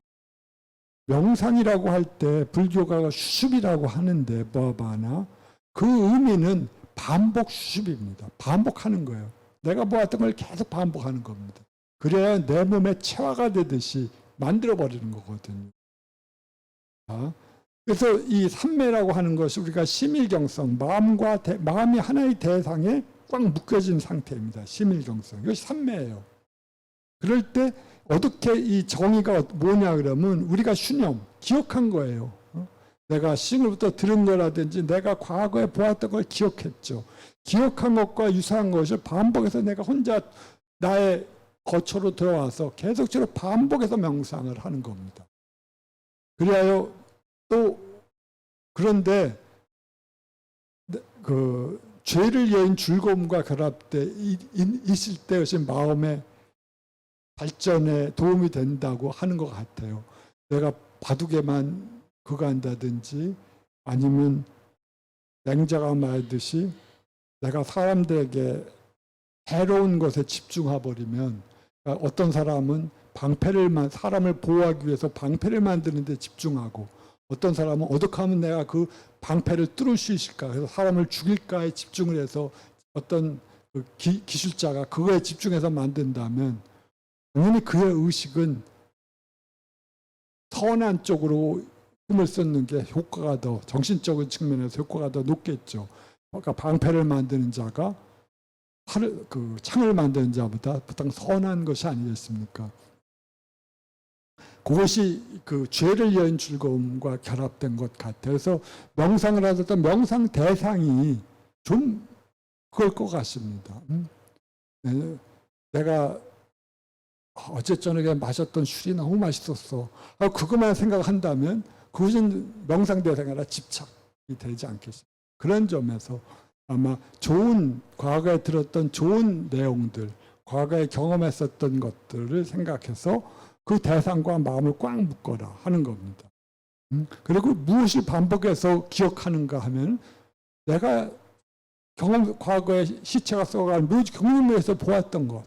명상이라고 할 때 불교가 수습이라고 하는데 뭐하나 그 의미는 반복 수습입니다. 반복하는 거예요. 내가 보았던 걸 계속 반복하는 겁니다. 그래야 내 몸에 체화가 되듯이 만들어버리는 거거든요. 그래서 이 삼매라고 하는 것이 우리가 심일경성, 마음이 하나의 대상에 꽉 묶여진 상태입니다. 심일경성. 이것이 삼매예요. 그럴 때 어떻게 이 정의가 뭐냐 그러면 우리가 신념, 기억한 거예요. 내가 싱을부터 들은 거라든지 내가 과거에 보았던 걸 기억했죠. 기억한 것과 유사한 것을 반복해서 내가 혼자 나의 거처로 들어와서 계속적으로 반복해서 명상을 하는 겁니다. 그리하여 또 그런데 그 죄를 여인 즐거움과 결합돼 있을 때 것이 마음의 발전에 도움이 된다고 하는 것 같아요. 내가 바둑에만 그거 한다든지 아니면 맹자가 말했듯이 내가 사람들에게 해로운 것에 집중해 버리면, 그러니까 어떤 사람은 사람을 보호하기 위해서 방패를 만드는 데 집중하고, 어떤 사람은 어떻게 하면 내가 그 방패를 뚫을 수 있을까, 그래서 사람을 죽일까에 집중을 해서 어떤 그 기술자가 그거에 집중해서 만든다면 당연히 그의 의식은 선한 쪽으로 힘을 쏟는 게 효과가 더, 정신적인 측면에서 효과가 더 높겠죠. 그러니까 방패를 만드는 자가 그 창을 만드는 자보다 보통 선한 것이 아니겠습니까? 그것이 그 죄를 위한 즐거움과 결합된 것 같아요. 그래서 명상을 하던 명상 대상이 좀 그걸 것 같습니다. 내가 어제 저녁에 마셨던 술이 너무 맛있었어. 그것만 생각한다면 그것은 명상 대상이 아니라 집착이 되지 않겠습니까? 그런 점에서 아마 과거에 들었던 좋은 내용들, 과거에 경험했었던 것들을 생각해서 그 대상과 마음을 꽉 묶어라 하는 겁니다. 그리고 무엇을 반복해서 기억하는가 하면 내가 과거에 시체가 썩어가는 경험에서 보았던 것,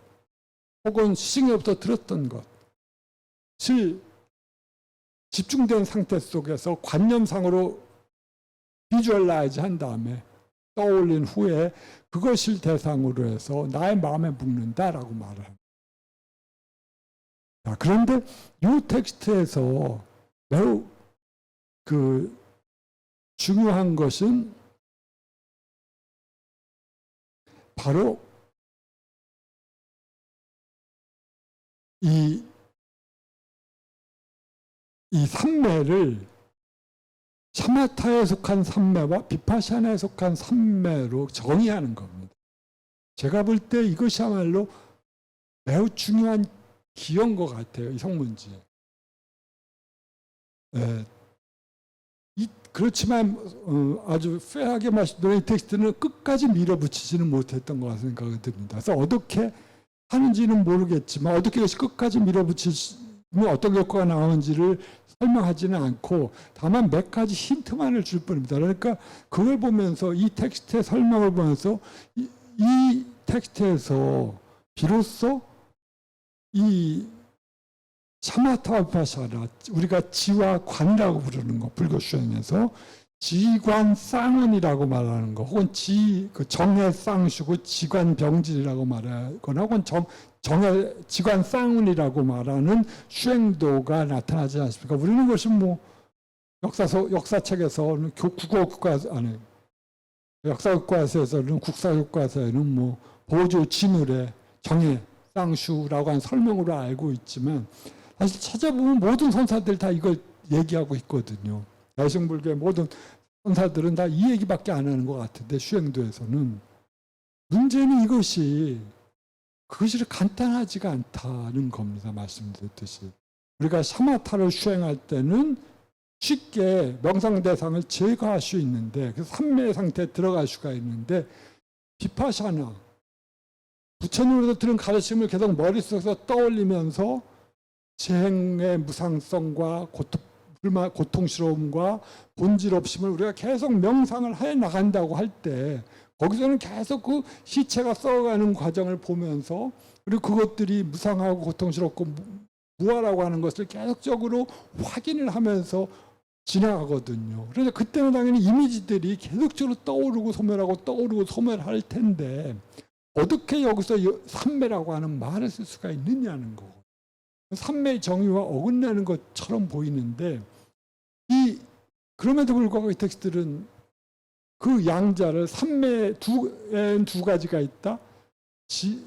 혹은 스승으로부터 들었던 것을 집중된 상태 속에서 관념상으로 비주얼라이즈 한 다음에 떠올린 후에 그것을 대상으로 해서 나의 마음에 묵는다라고 말을 합니다. 그런데 이 텍스트에서 매우 그 중요한 것은 바로 이 삼매를 샤마타에 속한 삼매와 비파샤나에 속한 삼매로 정의하는 겁니다. 제가 볼 때 이것이야말로 매우 중요한 기여인 것 같아요. 이 성문지에. 그렇지만 아주 페어하게 말씀드린 이 텍스트는 끝까지 밀어붙이지는 못했던 것 같은 생각이 듭니다. 그래서 어떻게 하는지는 모르겠지만 어떻게 이것이 끝까지 밀어붙이면 어떤 효과가 나오는지를 설명하지는 않고 다만 몇 가지 힌트만을 줄 뿐입니다. 그러니까 그걸 보면서 이 텍스트의 설명을 보면서 이 텍스트에서 비로소 이 사마타 비파샤나, 우리가 지와 관이라고 부르는 거, 불교 수행에서 지관 쌍은이라고 말하는 거, 혹은 그 정해 쌍수고 지관 병질이라고 말하거나, 혹은 정해 지관 쌍운이라고 말하는 수행도가 나타나지 않습니까? 우리는 것은 뭐 역사책에서는 역사교과서에서는 국사교과서에는 뭐 보조 진울의 정해 쌍수라고 하는 설명으로 알고 있지만, 사실 찾아보면 모든 선사들 다 이걸 얘기하고 있거든요. 대승불교의 모든 선사들은 다 이 얘기밖에 안 하는 것 같은데, 수행도에서는. 문제는 그것이 간단하지가 않다는 겁니다. 말씀드렸듯이. 우리가 사마타를 수행할 때는 쉽게 명상 대상을 제거할 수 있는데, 그래서 삼매의 상태에 들어갈 수가 있는데, 비파샤나, 부처님으로부터 들은 가르침을 계속 머릿속에서 떠올리면서 재행의 무상성과 고통스러움과 본질 없음을 우리가 계속 명상을 해 나간다고 할 때, 거기서는 계속 그 시체가 썩어가는 과정을 보면서, 그리고 그것들이 무상하고 고통스럽고 무아라고 하는 것을 계속적으로 확인을 하면서 지나가거든요. 그래서 그때는 당연히 이미지들이 계속적으로 떠오르고 소멸할 텐데, 어떻게 여기서 삼매라고 하는 말을 쓸 수가 있느냐는 거고, 삼매의 정의와 어긋나는 것처럼 보이는데, 그럼에도 불구하고 이 텍스트들은 그 양자를 삼매 두 가지가 있다.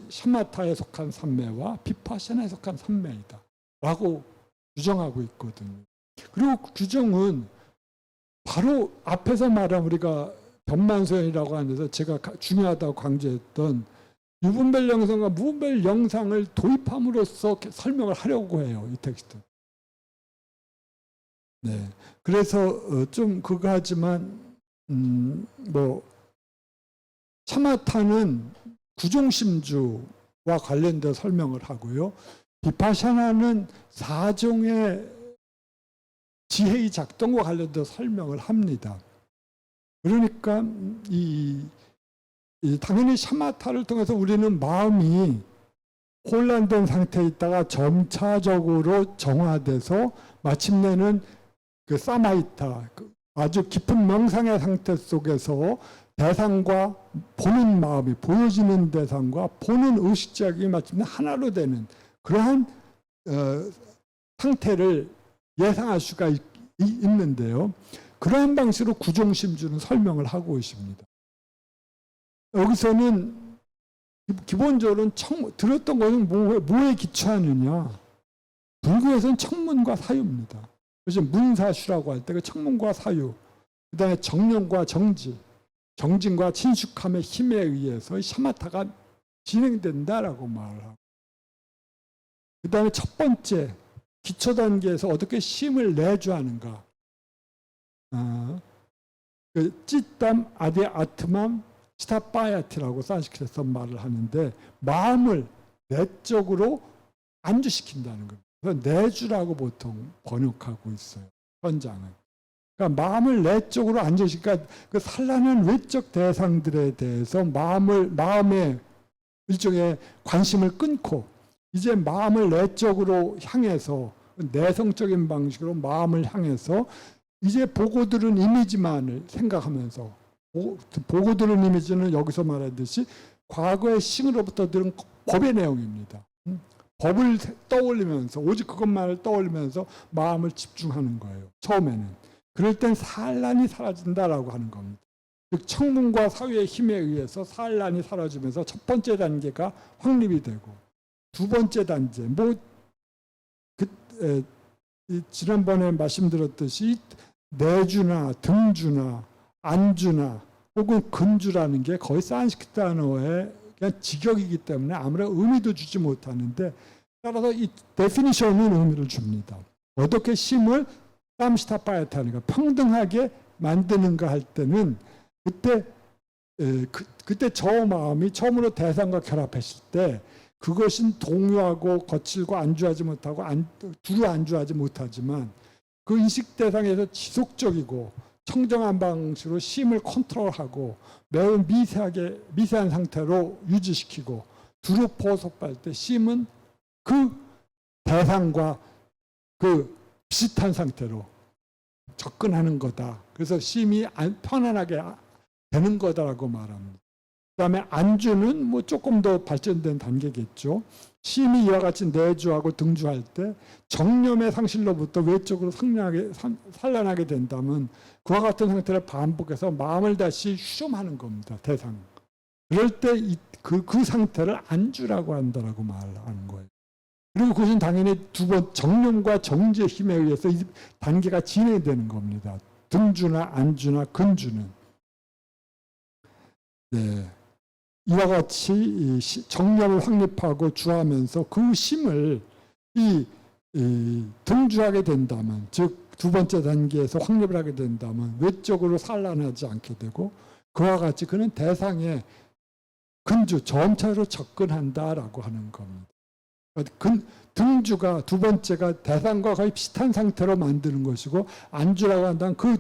샤마타에 속한 삼매와 비파샤나에 속한 삼매이다 라고 규정하고 있거든요. 그리고 그 규정은 바로 앞에서 말한 우리가 변만소연이라고 하면서 제가 중요하다고 강조했던 유분별 영상과 무분별 영상을 도입함으로써 설명을 하려고 해요. 이 텍스트. 네. 그래서 좀 그거 하지만 차마타는 구종심주와 관련된 설명을 하고요. 비파샤나는 사종의 지혜의 작동과 관련된 설명을 합니다. 그러니까 당연히 샤마타를 통해서 우리는 마음이 혼란된 상태에 있다가 점차적으로 정화돼서 마침내는 그 사마이타, 아주 깊은 명상의 상태 속에서 대상과 보는 마음이, 보여지는 대상과 보는 의식작이 마침내 하나로 되는 그러한 상태를 예상할 수가 있는데요. 그러한 방식으로 구종심주는 설명을 하고 있습니다. 여기서는 기본적으로 들었던 것은 뭐에 기초하느냐. 불교에서는 청문과 사유입니다. 그래서 문사슈라고 할 때 그 청문과 사유, 그 다음에 정령과 정지, 정진과 친숙함의 힘에 의해서 샤마타가 진행된다라고 말을 하고, 그 다음에 첫 번째 기초 단계에서 어떻게 힘을 내주하는가. 그 찌땀 아디 아트맘 스타파야티라고 산스크리트에서 말을 하는데, 마음을 내적으로 안주시킨다는 겁니다. 그래서 내주라고 보통 번역하고 있어요, 현장은. 그러니까 마음을 내적으로 안주시키니까 그 산란한 외적 대상들에 대해서 마음의 일종의 관심을 끊고 이제 마음을 내적으로 향해서, 내성적인 방식으로 마음을 향해서 이제 보고 들은 이미지만을 생각하면서, 보고 들은 이미지는 여기서 말하듯이 과거의 신으로부터 들은 법의 내용입니다. 법을 떠올리면서, 오직 그것만을 떠올리면서 마음을 집중하는 거예요, 처음에는. 그럴 땐 산란이 사라진다라고 하는 겁니다. 즉 청문과 사유의 힘에 의해서 산란이 사라지면서 첫 번째 단계가 확립이 되고, 두 번째 단계, 지난번에 말씀드렸듯이 내주나 등주나 안주나 혹은 근주라는 게 거의 산스크리트 단어의 그냥 직역이기 때문에 아무런 의미도 주지 못하는데, 따라서 이 데피니션은 의미를 줍니다. 어떻게 심을 땀시타파야타니까 평등하게 만드는가 할 때는 그때 저 마음이 처음으로 대상과 결합했을 때 그것은 동요하고 거칠고 안주하지 못하고 두루 안주하지 못하지만 그 인식 대상에서 지속적이고 청정한 방식으로 심을 컨트롤하고 매우 미세한 상태로 유지시키고 두루 포섭할 때 심은 그 대상과 그 비슷한 상태로 접근하는 거다. 그래서 심이 편안하게 되는 거다라고 말합니다. 그 다음에 안주는 조금 더 발전된 단계겠죠. 심이 이와 같이 내주하고 등주할 때 정념의 상실로부터 외적으로 산란하게 된다면 그와 같은 상태를 반복해서 마음을 다시 휴점하는 겁니다, 대상. 그럴 때 그 상태를 안주라고 한다라고 말하는 거예요. 그리고 그것은 당연히 두 번 정념과 정지의 힘에 의해서 이 단계가 진행되는 겁니다. 등주나 안주나 근주는. 네. 이와 같이 정념을 확립하고 주하면서 그 심을 등주하게 된다면, 즉 두 번째 단계에서 확립을 하게 된다면 외적으로 산란하지 않게 되고, 그와 같이 그는 대상에 근주, 점차로 접근한다라고 하는 겁니다. 등주가 두 번째가 대상과 거의 비슷한 상태로 만드는 것이고, 안주라고 한다면 그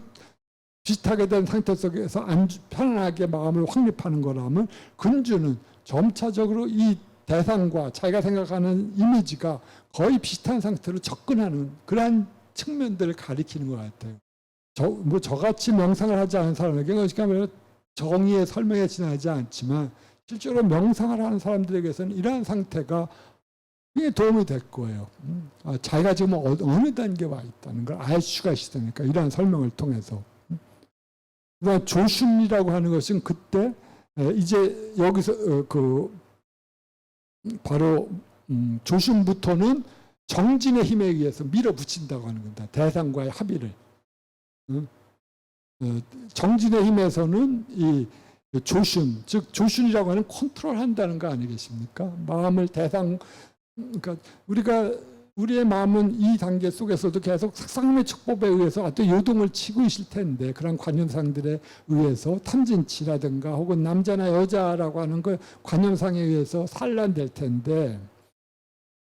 비슷하게 된 상태 속에서 편안하게 마음을 확립하는 거라면, 근주는 점차적으로 이 대상과 자기가 생각하는 이미지가 거의 비슷한 상태로 접근하는 그러한 측면들을 가리키는 것 같아요. 저같이 명상을 하지 않은 사람에게는 정의의 설명에 지나지 않지만 실제로 명상을 하는 사람들에게서는 이러한 상태가 이게 도움이 될 거예요. 자기가 지금 어느 단계에 와 있다는 걸 알 수가 있으니까, 이러한 설명을 통해서. 그다음 조심이라고 하는 것은 그때 이제 여기서 바로 조심부터는 정진의 힘에 의해서 밀어붙인다고 하는 겁니다. 대상과의 합의를. 정진의 힘에서는 이 조심, 즉 조심이라고 하는 컨트롤한다는 거 아니겠습니까? 마음을 그러니까 우리의 마음은 이 단계 속에서도 계속 상상의 축법에 의해서 어떤 요동을 치고 있을 텐데, 그런 관념상들에 의해서 탐진치라든가 혹은 남자나 여자라고 하는 그 관념상에 의해서 산란될 텐데,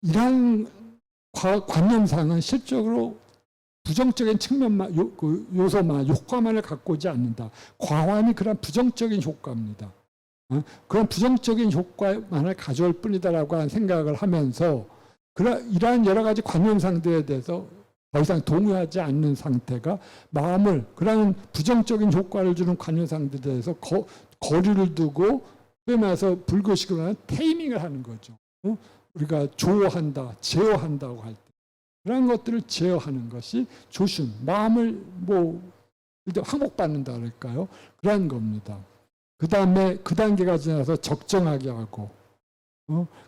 이러한 관념상은 실적으로 부정적인 측면만 요소만 효과만을 갖고 오지 않는다. 과환이 그런 부정적인 효과입니다. 그런 부정적인 효과만을 가져올 뿐이다라고 하는 생각을 하면서 이러한 여러 가지 관념상들에 대해서 더 이상 동의하지 않는 상태가 마음을 그런 부정적인 효과를 주는 관념상들에 대해서 거리를 두고 소위 말해서 불교식으로 하는 테이밍을 하는 거죠. 우리가 조어한다, 제어한다고 할 때 그런 것들을 제어하는 것이 조심, 마음을 일단 항복받는다 그럴까요? 그런 겁니다. 그 다음에 그 단계가 지나서 적정하게 하고,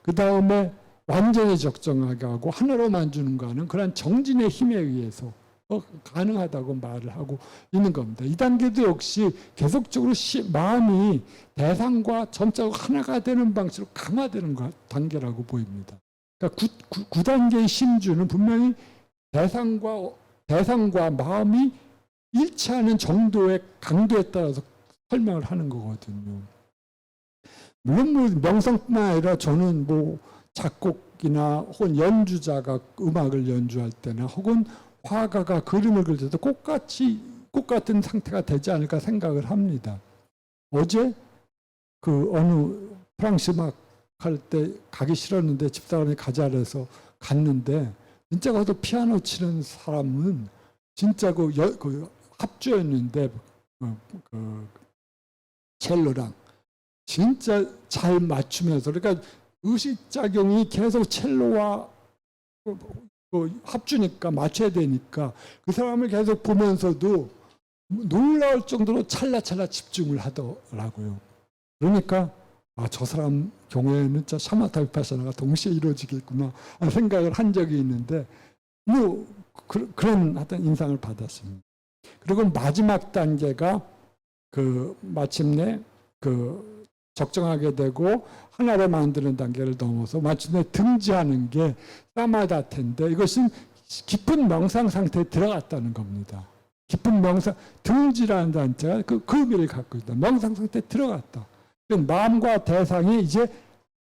그 다음에 완전히 적정하게 하고 하나로 만드는 거는 그런 정진의 힘에 의해서 가능하다고 말을 하고 있는 겁니다. 이 단계도 역시 계속적으로 마음이 대상과 점차가 하나가 되는 방식으로 강화되는 단계라고 보입니다. 그러니까 9단계의 심주는 분명히 대상과 마음이 일치하는 정도의 강도에 따라서 설명을 하는 거거든요. 물론 명상뿐만 아니라 저는 작곡이나 혹은 연주자가 음악을 연주할 때나 혹은 화가가 그림을 그릴 때도 똑같은 상태가 되지 않을까 생각을 합니다. 어제 어느 프랑스 음악 할 때 가기 싫었는데 집사람이 가자 그래서 갔는데 진짜 가서 피아노 치는 사람은 진짜 합주였는데 첼로랑 진짜 잘 맞추면서 그러니까 의식작용이 계속 첼로와 합주니까 맞춰야 되니까 그 사람을 계속 보면서도 놀라울 정도로 찰나찰나 집중을 하더라고요. 그러니까 저 사람 경우에는 진짜 샤마타 비파샤나가 동시에 이루어지겠구나 하는 생각을 한 적이 있는데 그런 하여튼 인상을 받았습니다. 그리고 마지막 단계가 마침내 적정하게 되고 하나로 만드는 단계를 넘어서 마침내 등지하는 게 사마다테인데 이것은 깊은 명상 상태에 들어갔다는 겁니다. 깊은 명상, 등지라는 단체가 그 의미를 갖고 있다. 명상 상태에 들어갔다. 마음과 대상이 이제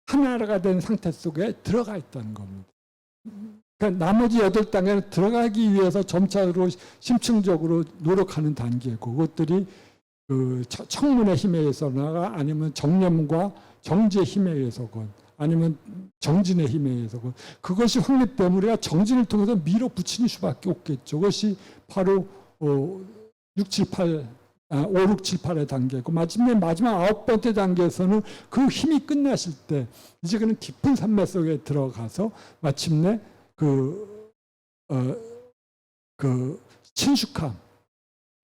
하나가 된 상태 속에 들어가 있다는 겁니다. 그러니까 나머지 8단계는 들어가기 위해서 점차로 심층적으로 노력하는 단계고 그것들이 청문의 힘에 의해서나 아니면 정념과 정지의 힘에 의해서건 아니면 정진의 힘에 의해서건 그것이 확립되면 우리가 정진을 통해서 밀어붙이는 수밖에 없겠죠. 그것이 바로 5, 6, 7, 8의 단계고 마지막 9번째 단계에서는 그 힘이 끝나실 때 이제 그는 깊은 산매 속에 들어가서 마침내 친숙함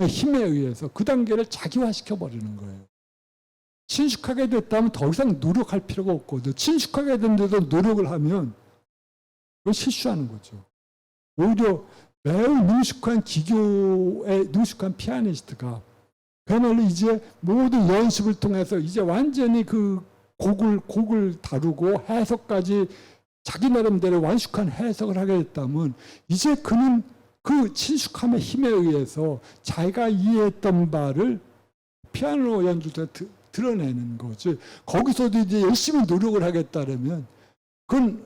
힘에 의해서 그 단계를 자기화시켜 버리는 거예요. 친숙하게 됐다면 더 이상 노력할 필요가 없거든. 친숙하게 됐는데도 노력을 하면 그건 실수하는 거죠. 오히려 매우 능숙한 기교에 능숙한 피아니스트가 그야말로 이제 모든 연습을 통해서 이제 완전히 곡을 다루고 해석까지 자기 나름대로 완숙한 해석을 하게 됐다면 이제 그는 그 친숙함의 힘에 의해서 자기가 이해했던 바를 피아노 연주 때 드러내는 거지. 거기서도 이제 열심히 노력을 하겠다면 그건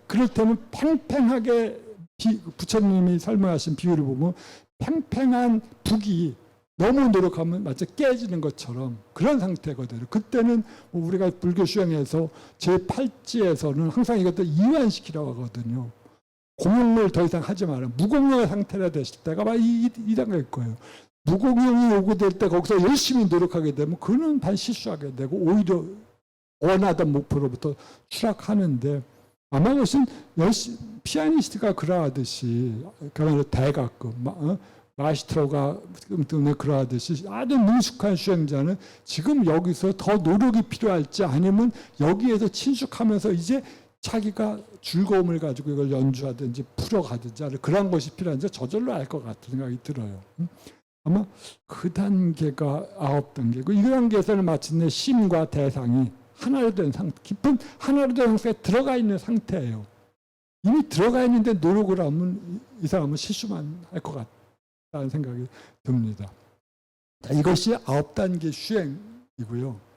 그럴 때는 팽팽하게 부처님이 설명하신 비유를 보면 팽팽한 북이 너무 노력하면 마치 깨지는 것처럼 그런 상태거든요. 그때는 우리가 불교 수행에서 제8지에서는 항상 이것도 이완시키라고 하거든요. 공용을 더 이상 하지 마라. 무공용의 상태가 되실 때가 막 이 단계일 거예요. 무공용이 요구될 때 거기서 열심히 노력하게 되면 그는 반 실수하게 되고 오히려 원하던 목표로부터 추락하는데 아마 그것은 피아니스트가 그러하듯이 그야말로 대가급 마스트로가 그러하듯이 아주 능숙한 수행자는 지금 여기서 더 노력이 필요할지 아니면 여기에서 친숙하면서 이제 자기가 즐거움을 가지고 이걸 연주하든지 풀어가든지 그런 것이 필요한지 저절로 알 것 같은 생각이 들어요. 아마 그 단계가 9단계고 이 단계에서는 마침내 심과 대상이 하나로 된 상태, 깊은 하나로 된 상태에 들어가 있는 상태예요. 이미 들어가 있는데 노력을 하면 이 사람은 실수만 할 것 같다는 생각이 듭니다. 자, 이것이 9단계 수행이고요.